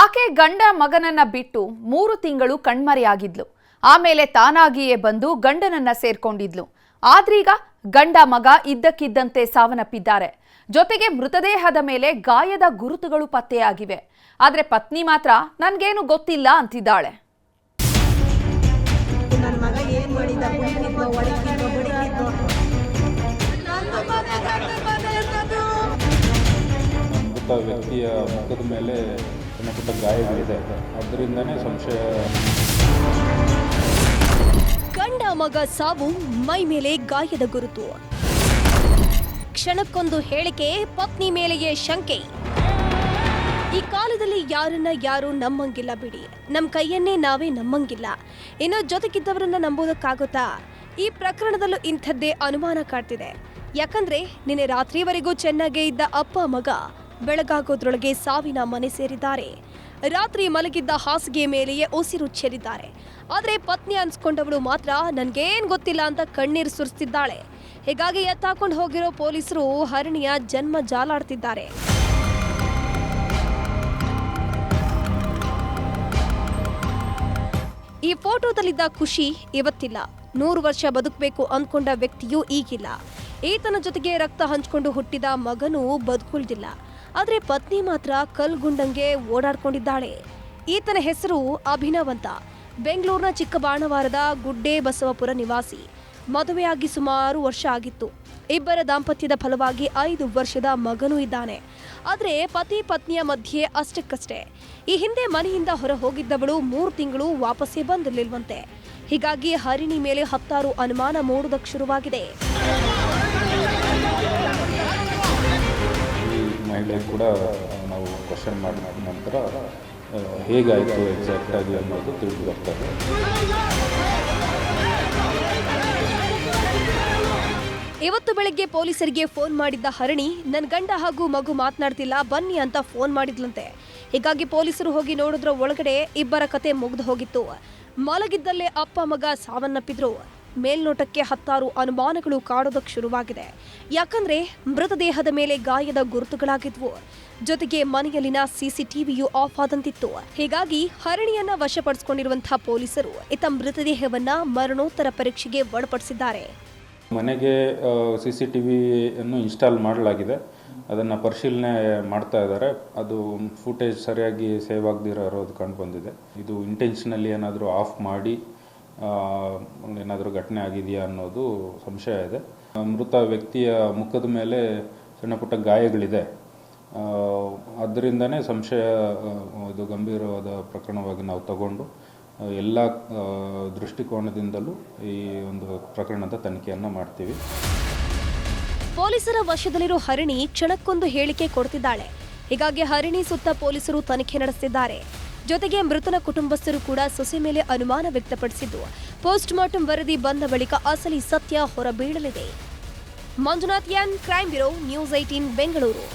ಆಕೆ ಗಂಡ ಮಗನನ್ನ ಬಿಟ್ಟು 3 ತಿಂಗಳು ಕಣ್ಮರೆಯಾಗಿದ್ಲು. ಆಮೇಲೆ ತಾನಾಗಿಯೇ ಬಂದು ಗಂಡನನ್ನ ಸೇರ್ಕೊಂಡಿದ್ಲು. ಆದ್ರೀಗ ಗಂಡ ಮಗ ಇದ್ದಕ್ಕಿದ್ದಂತೆ ಸಾವನ್ನಪ್ಪಿದ್ದಾರೆ. ಜೊತೆಗೆ ಮೃತದೇಹದ ಮೇಲೆ ಗಾಯದ ಗುರುತುಗಳು ಪತ್ತೆಯಾಗಿವೆ. ಆದ್ರೆ ಪತ್ನಿ ಮಾತ್ರ ನನಗೇನು ಗೊತ್ತಿಲ್ಲ ಅಂತಿದ್ದಾಳೆ. ಮೃತ ವ್ಯಕ್ತಿಯ ಮುಖದ ಮೇಲೆ ಸಣ್ಣ ಪುಟ್ಟ ಗಾಯಗಳಿದೆ, ಅದರಿಂದನೇ ಸಂಶಯ. ಗಂಡ ಮಗ ಸಾವು, ಮೈ ಮೇಲೆ ಗಾಯದ ಗುರುತು. ಕ್ಷಣಕ್ಕೊಂದು ಹೇಳಿಕೆ, ಪತ್ನಿ ಮೇಲೆಯೇ ಶಂಕೆ. ಈ ಕಾಲದಲ್ಲಿ ಯಾರನ್ನ ಯಾರು ನಂಬಂಗಿಲ್ಲ ಬಿಡಿ. ನಮ್ಮ ಕೈಯನ್ನೇ ನಾವೇ ನಂಬಂಗಿಲ್ಲ, ಇನ್ನು ಜೊತೆಗಿದ್ದವರನ್ನ ನಂಬೋದಕ್ಕಾಗುತ್ತಾ? ಈ ಪ್ರಕರಣದಲ್ಲೂ ಇಂಥದ್ದೇ ಅನುಮಾನ ಕಾಡ್ತಿದೆ. ಯಾಕಂದ್ರೆ ನಿನ್ನೆ ರಾತ್ರಿವರೆಗೂ ಚೆನ್ನಾಗೇ ಇದ್ದ ಅಪ್ಪ ಮಗ ಬೆಳಗಾಗೋದ್ರೊಳಗೆ ಸಾವಿನ ಮನೆ ಸೇರಿದ್ದಾರೆ. ರಾತ್ರಿ ಮಲಗಿದ್ದ ಹಾಸಿಗೆ ಮೇಲೆಯೇ ಉಸಿರು ಚೆಲ್ಲಿದ್ದಾರೆ. ಆದರೆ ಪತ್ನಿ ಅನ್ಸ್ಕೊಂಡವಳು ಮಾತ್ರ ನನ್ಗೇನ್ ಗೊತ್ತಿಲ್ಲ ಅಂತ ಕಣ್ಣೀರು ಸುರಿಸ್ತಿದ್ದಾಳೆ. ಹೀಗಾಗಿ ಎತ್ತಾಕೊಂಡು ಹೋಗಿರೋ ಪೊಲೀಸರು ಹರಿಣಿಯ ಜನ್ಮ ಜಾಲಾಡ್ತಿದ್ದಾರೆ. ಈ ಫೋಟೋದಲ್ಲಿದ್ದ ಖುಷಿ ಇವತ್ತಿಲ್ಲ. 100 ವರ್ಷ ಬದುಕಬೇಕು ಅಂದ್ಕೊಂಡ ವ್ಯಕ್ತಿಯೂ ಈಗಿಲ್ಲ. ಈತನ ಜೊತೆಗೆ ರಕ್ತ ಹಂಚಿಕೊಂಡು ಹುಟ್ಟಿದ ಮಗನೂ ಬದುಕುಳಿದಿಲ್ಲ. ಆದರೆ ಪತ್ನಿ ಮಾತ್ರ ಕಲ್ಗುಂಡಂಗೆ ಓಡಾಡ್ಕೊಂಡಿದ್ದಾಳೆ. ಈತನ ಹೆಸರು ಅಭಿನವ್ ಅಂತ. ಬೆಂಗಳೂರಿನ ಚಿಕ್ಕಬಾಣವಾರದ ಗುಡ್ಡೆ ಬಸವಪುರ ನಿವಾಸಿ. ಮದುವೆಯಾಗಿ ಸುಮಾರು ವರ್ಷ ಆಗಿತ್ತು. ಇಬ್ಬರ ದಾಂಪತ್ಯದ ಫಲವಾಗಿ 5 ವರ್ಷದ ಮಗನೂ ಇದ್ದಾನೆ. ಆದರೆ ಪತಿ ಪತ್ನಿಯ ಮಧ್ಯೆ ಅಷ್ಟಕ್ಕಷ್ಟೇ. ಈ ಹಿಂದೆ ಮನೆಯಿಂದ ಹೊರ ಹೋಗಿದ್ದವಳು 3 ತಿಂಗಳು ವಾಪಸ್ಸೇ ಬಂದಿರಲಿಲ್ವಂತೆ. ಹೀಗಾಗಿ ಹರಿಣಿ ಮೇಲೆ 10 ಅನುಮಾನ ಮೂಡುವುದಕ್ಕೆ ಶುರುವಾಗಿದೆ. ಈ ಮಹಿಳೆ ಕೂಡ ನಾವು ಕ್ವಶನ್ ಮಾಡಿದ ನಂತರ ಹೇಗಾಯಿತು ಎಕ್ಸಾಕ್ಟ್ ಆಗಿ ಅನ್ನೋದು ತಿಳಿದು ಬರ್ತದೆ. ಇವತ್ತು ಬೆಳಗ್ಗೆ ಪೊಲೀಸರಿಗೆ ಫೋನ್ ಮಾಡಿದ್ದ ಹರಿಣಿ, ನನ್ನ ಗಂಡ ಹಾಗೂ ಮಗು ಮಾತನಾಡ್ತಿಲ್ಲ, ಬನ್ನಿ ಅಂತ ಫೋನ್ ಮಾಡಿದ್ಲಂತೆ. ಹೀಗಾಗಿ ಪೊಲೀಸರು ಹೋಗಿ ನೋಡಿದ್ರ ಒಳಗಡೆ ಇಬ್ಬರ ಕತೆ ಮುಗ್ದು ಹೋಗಿತ್ತು. ಮಲಗಿದ್ದಲ್ಲೇ ಅಪ್ಪ ಮಗ ಸಾವನ್ನಪ್ಪಿದ್ರು. ಮೇಲ್ನೋಟಕ್ಕೆ 10 ಅನುಮಾನಗಳು ಕಾಡೋದಕ್ಕೆ ಶುರುವಾಗಿದೆ. ಯಾಕಂದ್ರೆ ಮೃತದೇಹದ ಮೇಲೆ ಗಾಯದ ಗುರುತುಗಳಾಗಿದ್ವು. ಜೊತೆಗೆ ಮನೆಯಲ್ಲಿನ CCTVಯೂ ಆಫ್ ಆದಂತಿತ್ತು. ಹೀಗಾಗಿ ಹರಿಣಿಯನ್ನ ವಶಪಡಿಸಿಕೊಂಡಿರುವಂತಹ ಪೊಲೀಸರು ಇತ್ತ ಮೃತದೇಹವನ್ನ ಮರಣೋತ್ತರ ಪರೀಕ್ಷೆಗೆ ಒಳಪಡಿಸಿದ್ದಾರೆ. ಮನೆಗೆ CCTV ಅನ್ನು ಇನ್ಸ್ಟಾಲ್ ಮಾಡಲಾಗಿದೆ. ಅದನ್ನು ಪರಿಶೀಲನೆ ಮಾಡ್ತಾ ಇದ್ದಾರೆ. ಅದು ಫುಟೇಜ್ ಸರಿಯಾಗಿ ಸೇವ್ ಆಗದಿರೋದು ಕಂಡು ಬಂದಿದೆ. ಇದು ಇಂಟೆನ್ಷನಲ್ಲಿ ಏನಾದರೂ ಆಫ್ ಮಾಡಿ ಏನಾದರೂ ಘಟನೆ ಆಗಿದೆಯಾ ಅನ್ನೋದು ಸಂಶಯ ಇದೆ. ಮೃತ ವ್ಯಕ್ತಿಯ ಮುಖದ ಮೇಲೆ ಸಣ್ಣ ಪುಟ್ಟ ಗಾಯಗಳಿದೆ, ಅದರಿಂದನೇ ಸಂಶಯ. ಇದು ಗಂಭೀರವಾದ ಪ್ರಕರಣವಾಗಿ ನಾವು ತಗೊಂಡು ಎಲ್ಲ ದೃಷ್ಟಿಕೋನದಿಂದಲೂ ಈ ಒಂದು ಪ್ರಕರಣದ ತನಿಖೆಯನ್ನು ಮಾಡ್ತೀವಿ. ಪೊಲೀಸರ ವಶದಲ್ಲಿರೋ ಹರಿಣಿ ಕ್ಷಣಕ್ಕೊಂದು ಹೇಳಿಕೆ ಕೊಡ್ತಿದ್ದಾಳೆ. ಹೀಗಾಗಿ ಹರಿಣಿ ಸುತ್ತ ಪೊಲೀಸರು ತನಿಖೆ ನಡೆಸುತ್ತಿದ್ದಾರೆ. ಜೊತೆಗೆ ಮೃತನ ಕುಟುಂಬಸ್ಥರು ಕೂಡ ಸೊಸೆ ಮೇಲೆ ಅನುಮಾನ ವ್ಯಕ್ತಪಡಿಸಿದ್ದು, ಪೋಸ್ಟ್ ಮಾರ್ಟಂ ವರದಿ ಬಂದ ಬಳಿಕ ಅಸಲಿ ಸತ್ಯ ಹೊರಬೀಳಲಿದೆ. Manjunath N, crime bureau, news 18 Bengaluru.